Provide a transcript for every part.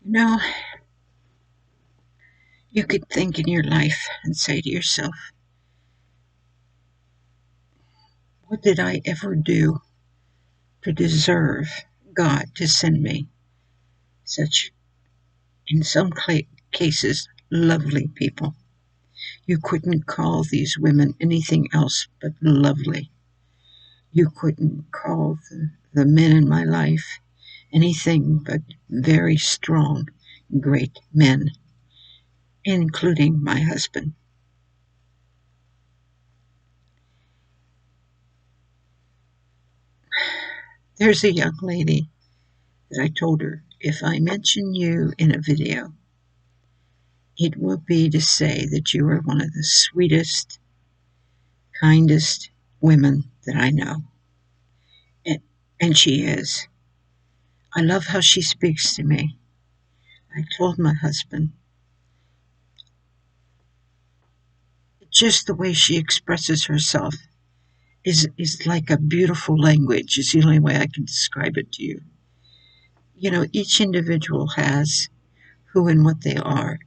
You know, you could think in your life and say to yourself, what did I ever do to deserve God to send me such, in some cases, lovely people? You couldn't call these women anything else but lovely. You couldn't call the men in my life anything but very strong, great men, including my husband. There's a young lady that I told her, if I mention you in a video, it will be to say that you are one of the sweetest, kindest women that I know. And, and she is. I love how she speaks to me. I told my husband, just the way she expresses herself is like a beautiful language, is the only way I can describe it to you. You know, each individual has who and what they are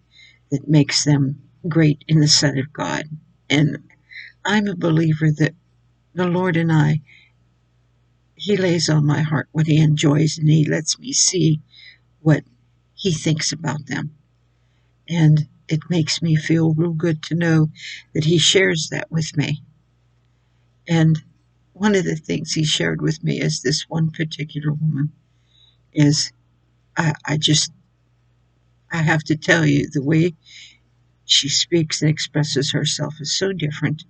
that makes them great in the sight of God. And I'm a believer that the Lord and I, He lays on my heart what He enjoys, and He lets me see what He thinks about them. And it makes me feel real good to know that He shares that with me. And one of the things He shared with me is this one particular woman is I just, I have to tell you, the way she speaks and expresses herself is so different,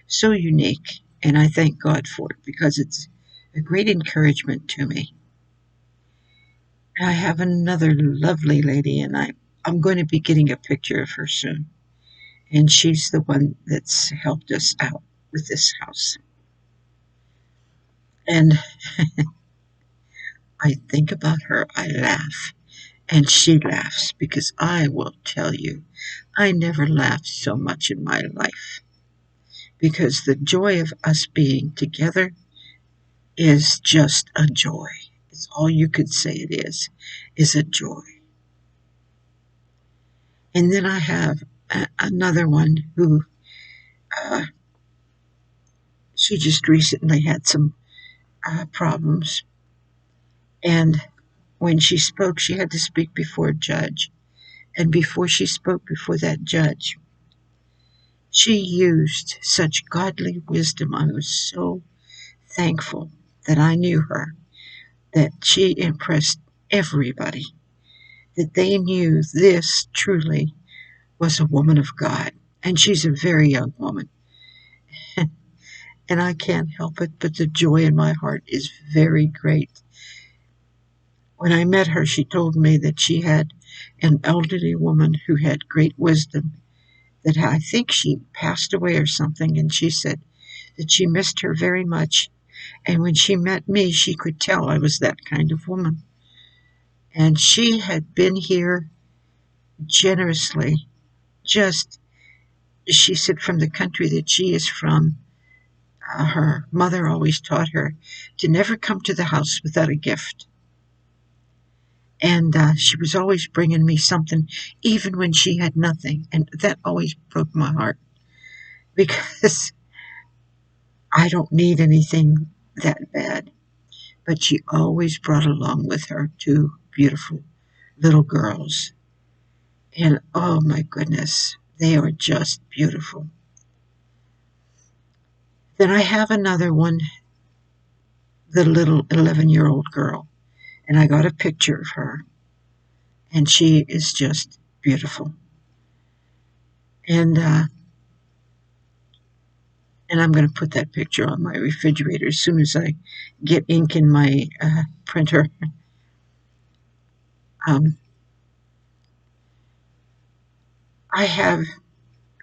so unique. And I thank God for it because it's a great encouragement to me. I have another lovely lady, and I'm going to be getting a picture of her soon. And she's the one that's helped us out with this house. And I think about her, I laugh, and she laughs because I will tell you, I never laughed so much in my life because the joy of us being together is just a joy. It's all you could say it is a joy. And then I have another one who uh, she just recently had some problems. And when she spoke, she had to speak before a judge. And before she spoke before that judge, she used such godly wisdom. I was so thankful that I knew her, that she impressed everybody, that they knew this truly was a woman of God. And she's a very young woman. And I can't help it, but the joy in my heart is very great. When I met her, she told me that she had an elderly woman who had great wisdom, that I think she passed away or something, and she said that she missed her very much. And when she met me, she could tell I was that kind of woman. And she had been here generously, just, she said, from the country that she is from, her mother always taught her to never come to the house without a gift. And she was always bringing me something, even when she had nothing. And that always broke my heart because I don't need anything that bad. But she always brought along with her two beautiful little girls. And oh my goodness, they are just beautiful. Then I have another one, the little 11-year-old girl. And I got a picture of her. And she is just beautiful. And and I'm going to put that picture on my refrigerator as soon as I get ink in my printer. Um, I have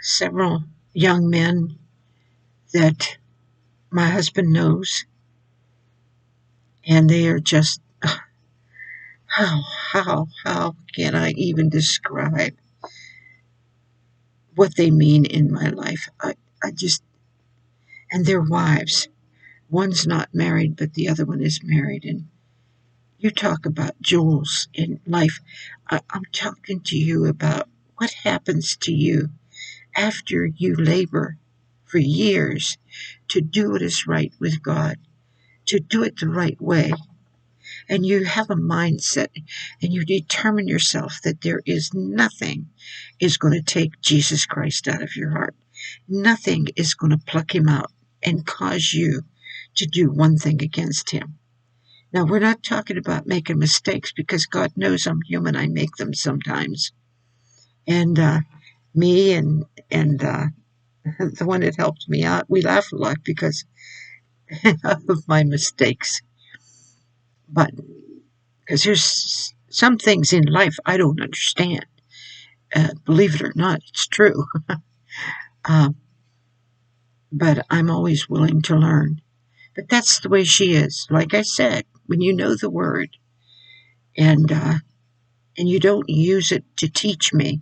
several young men that my husband knows, and they are just, how can I even describe what they mean in my life? I just, and their wives. One's not married, but the other one is married, and You talk about jewels in life. I'm talking to you about what happens to you after you labor for years to do what is right with God, to do it the right way. And you have a mindset and you determine yourself that there is nothing is going to take Jesus Christ out of your heart. Nothing is going to pluck him out and cause you to do one thing against him. Now, we're not talking about making mistakes because God knows I'm human. I make them sometimes. And me and the one that helped me out, we laugh a lot because of my mistakes. But because there's some things in life I don't understand. Believe it or not, it's true. Uh, but I'm always willing to learn. But that's the way she is. Like I said, when you know the word and uh, and you don't use it to teach me,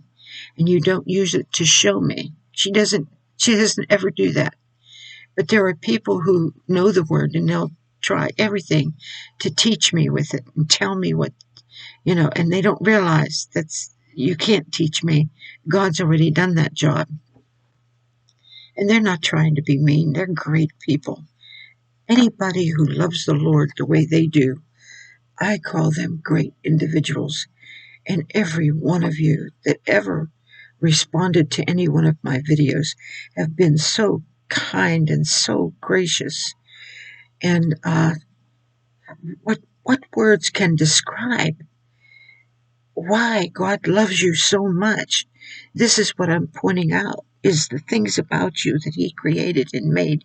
and you don't use it to show me. She doesn't ever do that. But there are people who know the word and they'll try everything to teach me with it and tell me what, and they don't realize you can't teach me. God's already done that job. And they're not trying to be mean. They're great people. Anybody who loves the Lord the way they do, I call them great individuals. And every one of you that ever responded to any one of my videos have been so kind and so gracious. And what words can describe why God loves you so much? This is what I'm pointing out, is the things about you that he created and made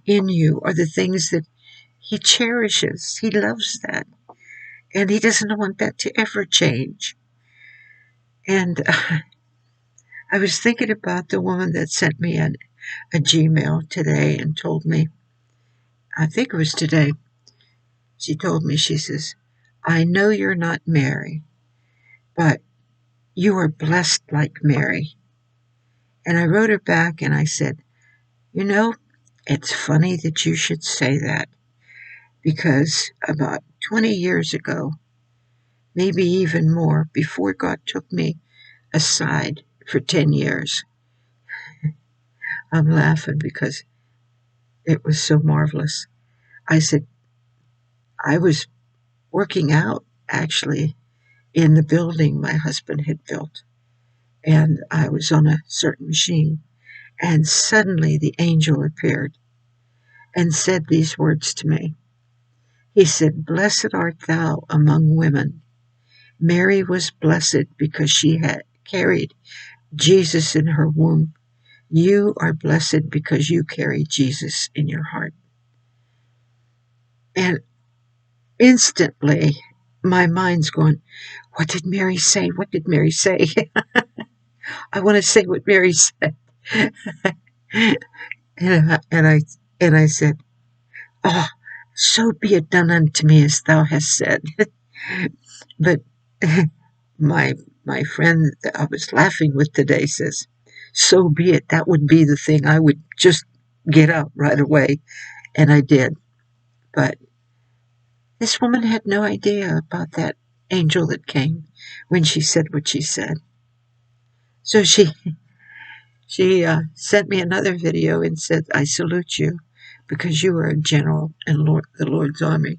in you are the things that he cherishes. He loves that. And he doesn't want that to ever change. And I was thinking about the woman that sent me a Gmail today and told me, I think it was today, she told me, she says, I know you're not Mary, but you are blessed like Mary. And I wrote her back and I said, it's funny that you should say that because about 20 years ago, maybe even more, before God took me aside for 10 years, I'm laughing because it was so marvelous. I said, I was working out actually in the building my husband had built. And I was on a certain machine. And suddenly the angel appeared and said these words to me. He said, Blessed art thou among women. Mary was blessed because she had carried Jesus in her womb. You are blessed because you carry Jesus in your heart. And instantly, my mind's going, what did Mary say? What did Mary say? I want to say what Mary said. and I said, oh, so be it done unto me as thou hast said. But my my friend that I was laughing with today says, so be it. That would be the thing. I would just get up right away. And I did. But this woman had no idea about that angel that came when she said what she said. So she sent me another video and said, I salute you because you are a general in the Lord's army.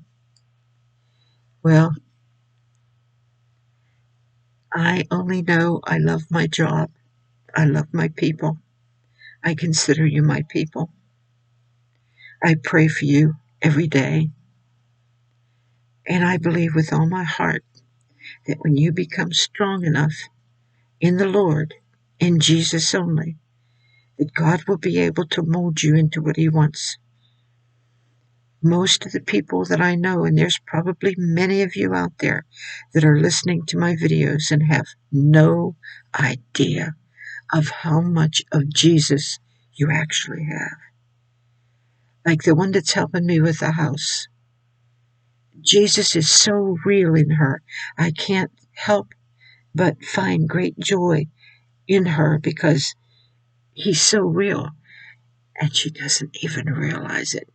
Well, I only know I love my job. I love my people. I consider you my people. I pray for you every day. And I believe with all my heart that when you become strong enough in the Lord, in Jesus only, that God will be able to mold you into what he wants. Most of the people that I know, and there's probably many of you out there that are listening to my videos and have no idea of how much of Jesus you actually have. Like the one that's helping me with the house. Jesus is so real in her. I can't help but find great joy in her because he's so real. And she doesn't even realize it.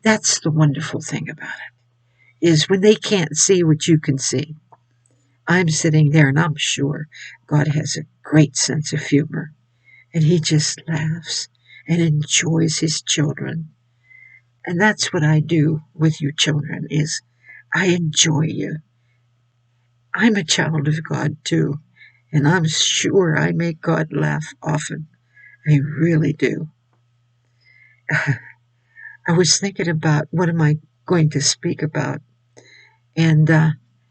That's the wonderful thing about it. is when they can't see what you can see. I'm sitting there and I'm sure God has a great sense of humor and he just laughs and enjoys his children. And that's what I do with you children is I enjoy you. I'm a child of God too, and I'm sure I make God laugh often. I really do. I was thinking about what am I going to speak about, and uh,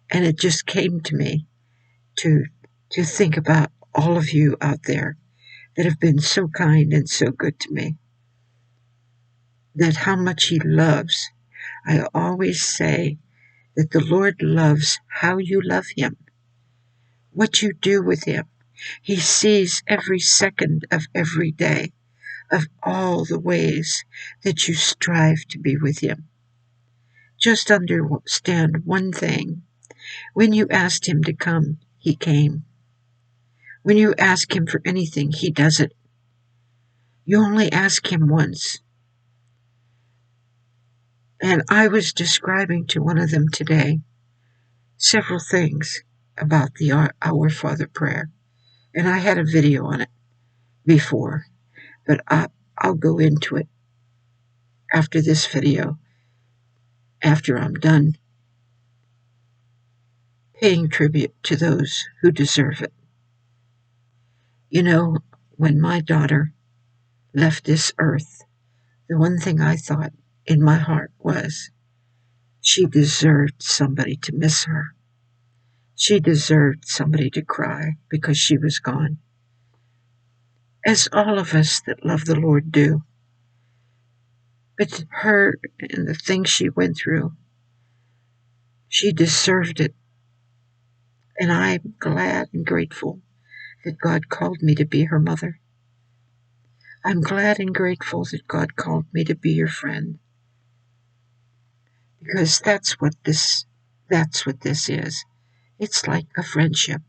and it just came to me to think about all of you out there that have been so kind and so good to me. That how much He loves. I always say that the Lord loves how you love Him, what you do with Him. He sees every second of every day, of all the ways that you strive to be with Him. Just understand one thing. When you asked Him to come, He came. When you ask Him for anything, He does it. You only ask Him once. And I was describing to one of them today several things about the Our Father prayer. And I had a video on it before, but I'll go into it after this video, after I'm done paying tribute to those who deserve it. You know, when my daughter left this earth, the one thing I thought in my heart was she deserved somebody to miss her. She deserved somebody to cry because she was gone. As all of us that love the Lord do. But her and the things she went through, she deserved it. And I'm glad and grateful that God called me to be her mother. I'm glad and grateful that God called me to be your friend. Because that's what this is. It's like a friendship.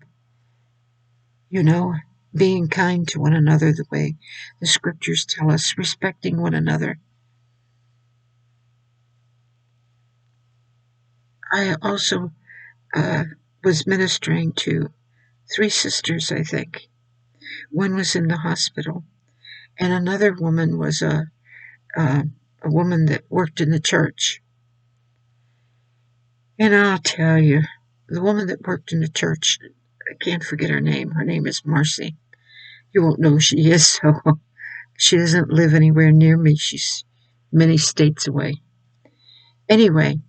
You know, being kind to one another the way the scriptures tell us, respecting one another. I also was ministering to 3 sisters, I think. One was in the hospital, and another woman was a woman that worked in the church. And I'll tell you, the woman that worked in the church, I can't forget her name. Her name is Marcy. You won't know who she is, so she doesn't live anywhere near me. She's many states away. Anyway,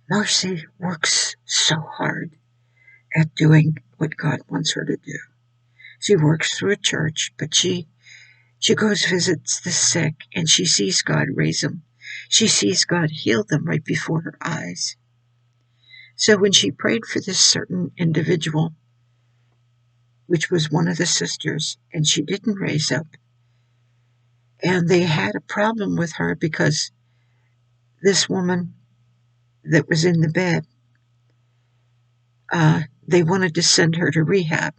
Marcy works so hard at doing what God wants her to do. She works through a church, but she goes visits the sick, and she sees God raise them. She sees God heal them right before her eyes. So when she prayed for this certain individual, which was one of the sisters, and she didn't raise up, and they had a problem with her because this woman that was in the bed, they wanted to send her to rehab.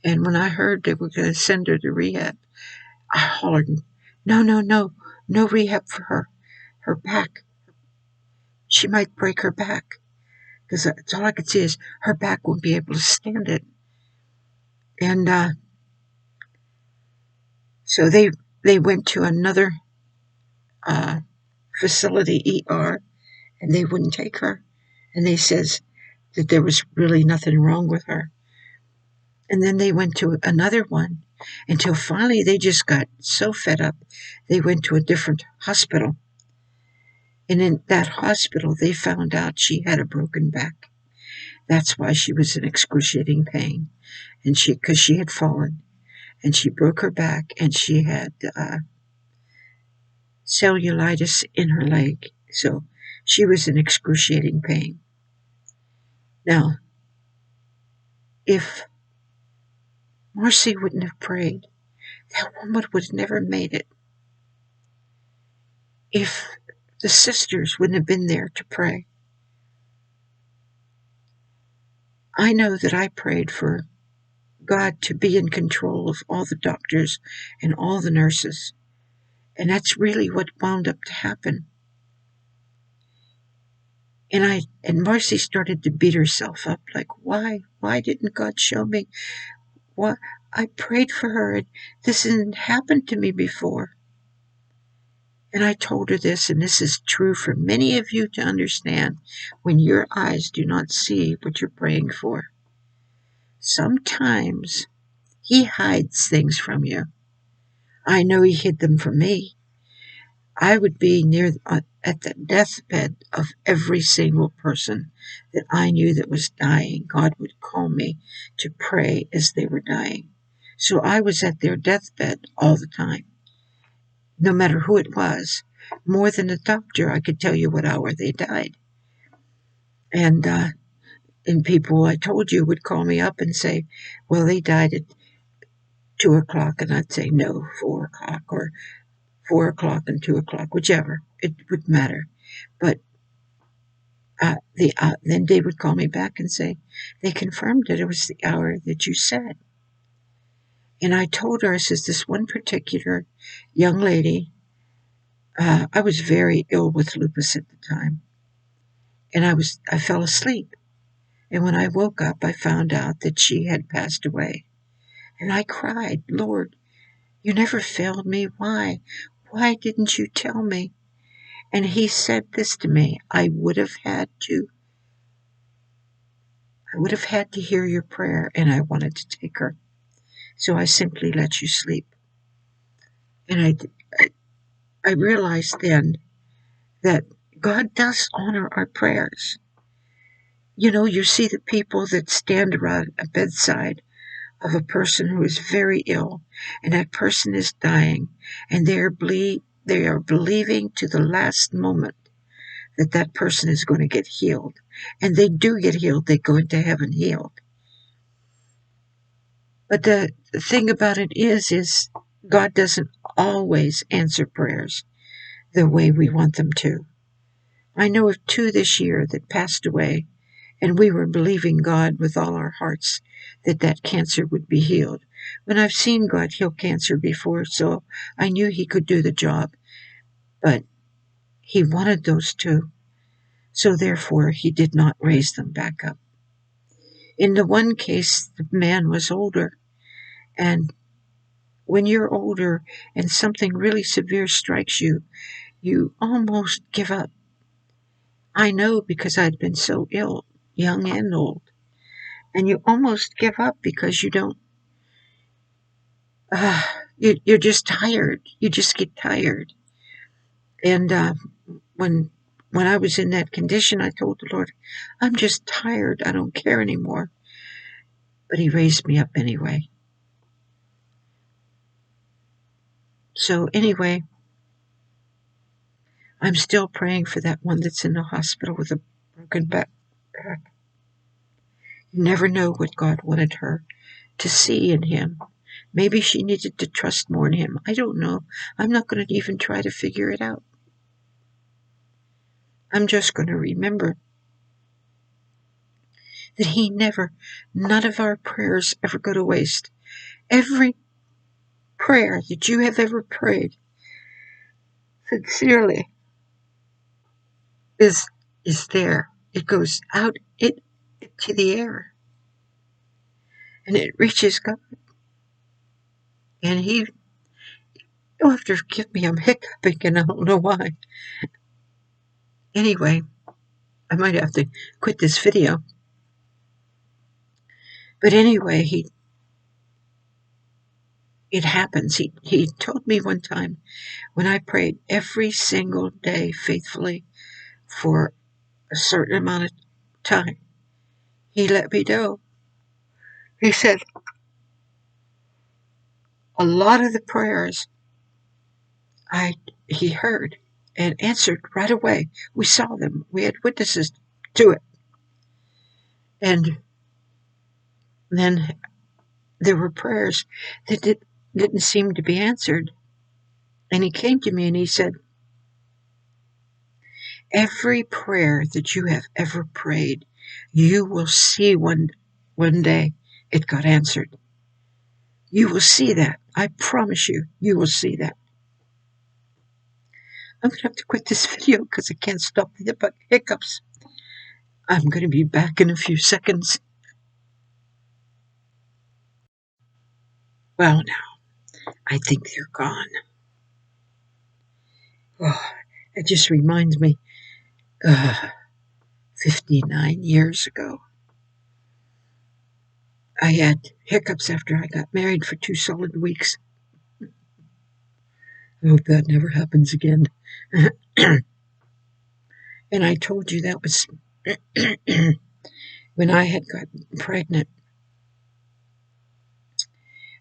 And when I heard they were going to send her to rehab, I hollered, no, no, no, no rehab for her. Her back. She might break her back. Because that's all I could see is her back won't be able to stand it. And so they went to another facility, ER, and they wouldn't take her. And they says that there was really nothing wrong with her. And then they went to another one until finally they just got so fed up. They went to a different hospital. And in that hospital, they found out she had a broken back. That's why she was in excruciating pain. And because she had fallen and she broke her back and she had cellulitis in her leg. So she was in excruciating pain. Now, if Marcy wouldn't have prayed, that woman would have never made it. If the sisters wouldn't have been there to pray. I know that I prayed for God to be in control of all the doctors and all the nurses. And that's really what wound up to happen. And Marcy started to beat herself up, like, why didn't God show me? What? I prayed for her, and this hasn't happened to me before. And I told her this, and this is true for many of you to understand. When your eyes do not see what you're praying for, sometimes He hides things from you. I know He hid them from me. I would be at the deathbed of every single person that I knew that was dying. God would call me to pray as they were dying. So I was at their deathbed all the time, no matter who it was. More than a doctor, I could tell you what hour they died. And people I told you would call me up and say, well, they died at 2 o'clock. And I'd say, no, 4 o'clock, or 4 o'clock and 2 o'clock, whichever. It wouldn't matter. But then Dave would call me back and say, they confirmed that it was the hour that you said. And I told her, I says, this one particular young lady, I was very ill with lupus at the time. And I fell asleep. And when I woke up, I found out that she had passed away. And I cried, Lord, you never failed me. Why? Why didn't you tell me? And He said this to me, I would have had to hear your prayer, and I wanted to take her. So I simply let you sleep. And I realized then that God does honor our prayers. You know, you see the people that stand around a bedside of a person who is very ill, and that person is dying, and they are believing to the last moment that that person is going to get healed. And they do get healed. They go into heaven healed. But the thing about it is God doesn't always answer prayers the way we want them to. I know of 2 this year that passed away, and we were believing God with all our hearts that that cancer would be healed. When I've seen God heal cancer before, so I knew He could do the job. But He wanted those 2, so therefore He did not raise them back up. In the one case, the man was older, and when you're older and something really severe strikes you, you almost give up. I know, because I'd been so ill, young and old. And you almost give up because you don't, you're just tired. You just get tired. And when I was in that condition, I told the Lord, I'm just tired. I don't care anymore. But He raised me up anyway. So anyway, I'm still praying for that one that's in the hospital with a broken back. You never know what God wanted her to see in him. Maybe she needed to trust more in Him. I don't know. I'm not going to even try to figure it out. I'm just going to remember that none of our prayers ever go to waste. Every prayer that you have ever prayed sincerely is there. It goes out to the air, and it reaches God. And you'll have to forgive me, I'm hiccuping, and I don't know why. Anyway, I might have to quit this video. But anyway, it happens. He told me one time, when I prayed every single day faithfully for a certain amount of time, He let me know. He said, a lot of the prayers He heard and answered right away. We saw them. We had witnesses to it. And then there were prayers that didn't seem to be answered. And He came to me and He said, every prayer that you have ever prayed, you will see one day it got answered. You will see that. I promise you, you will see that. I'm going to have to quit this video because I can't stop the hiccups. I'm going to be back in a few seconds. Well, now, I think they're gone. Oh, it just reminds me, 59 years ago, I had hiccups after I got married for 2 solid weeks. I hope that never happens again. And I told you that was when I had gotten pregnant.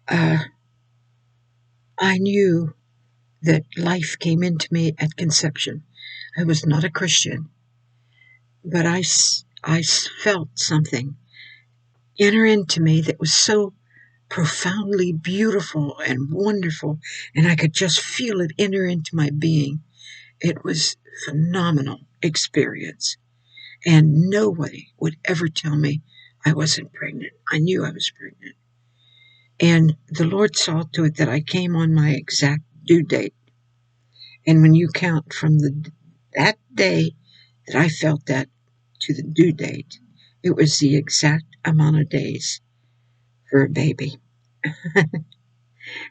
Uh, I knew that life came into me at conception. I was not a Christian, but I felt something enter into me that was so profoundly beautiful and wonderful, and I could just feel it enter into my being. It was a phenomenal experience, and nobody would ever tell me I wasn't pregnant. I knew I was pregnant. And the Lord saw to it that I came on my exact due date. And when you count from that day that I felt that to the due date, it was the exact amount of days for a baby.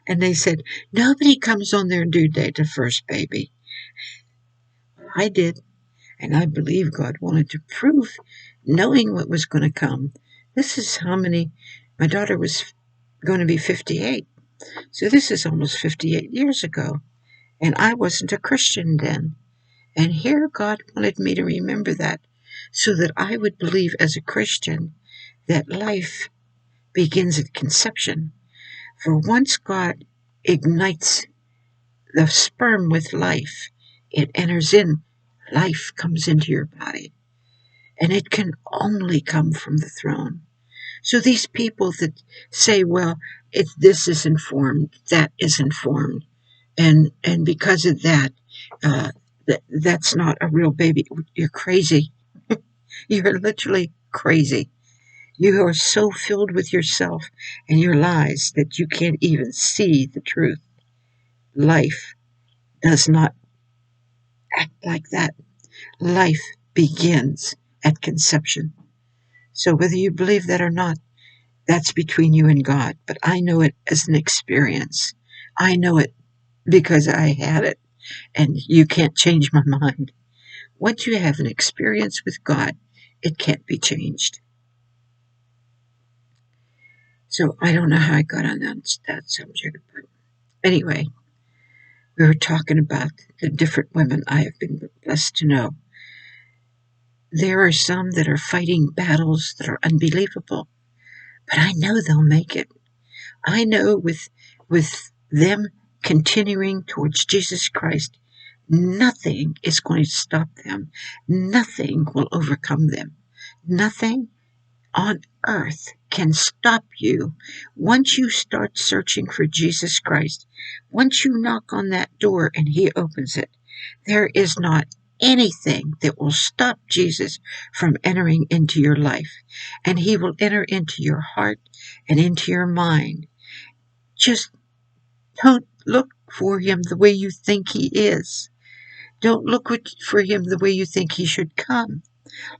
And they said, nobody comes on their due date to first baby. I did. And I believe God wanted to prove, knowing what was going to come. This is how many, my daughter was going to be 58. So this is almost 58 years ago. And I wasn't a Christian then. And here God wanted me to remember that so that I would believe as a Christian that life begins at conception. For once God ignites the sperm with life, it enters in, life comes into your body. And it can only come from the throne. So these people that say, well, this is informed, that is informed, and because of that, that's not a real baby. You're crazy. You're literally crazy. You are so filled with yourself and your lies that you can't even see the truth. Life does not act like that. Life begins at conception. So whether you believe that or not, that's between you and God. But I know it as an experience. I know it because I had it, and you can't change my mind. Once you have an experience with God, it can't be changed. So I don't know how I got on that subject, but anyway, we were talking about the different women I have been blessed to know. There are some that are fighting battles that are unbelievable, but I know they'll make it. I know with them continuing towards Jesus Christ, nothing is going to stop them. Nothing will overcome them. Nothing on earth can stop you once you start searching for Jesus Christ. Once you knock on that door and he opens it, there is not anything that will stop Jesus from entering into your life. And he will enter into your heart and into your mind. Just don't look for him the way you think he is. Don't look for him the way you think he should come.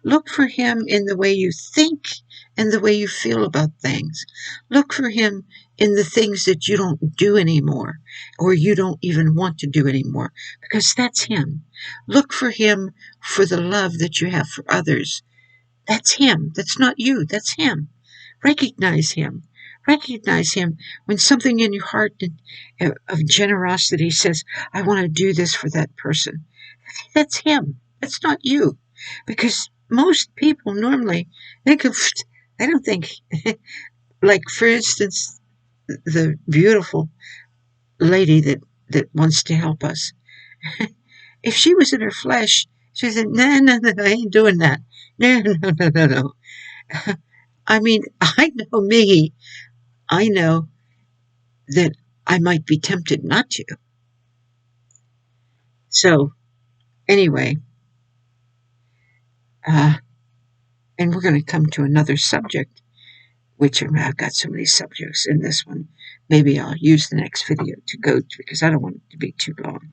Look for him in the way you think and the way you feel about things. Look for him in the things that you don't do anymore or you don't even want to do anymore, because that's him. Look for him for the love that you have for others. That's him. That's not you. That's him. Recognize him. Recognize him when something in your heart of generosity says, I want to do this for that person. That's him. That's not you. Because most people normally think of, I don't think, like for instance, the beautiful lady that wants to help us. If she was in her flesh, she said, no, no, no, I ain't doing that. No, no, no, no, no. I mean, I know me. I know that I might be tempted not to. So, anyway, uh, and we're going to come to another subject, which I've got so many subjects in this one. Maybe I'll use the next video to go to because I don't want it to be too long.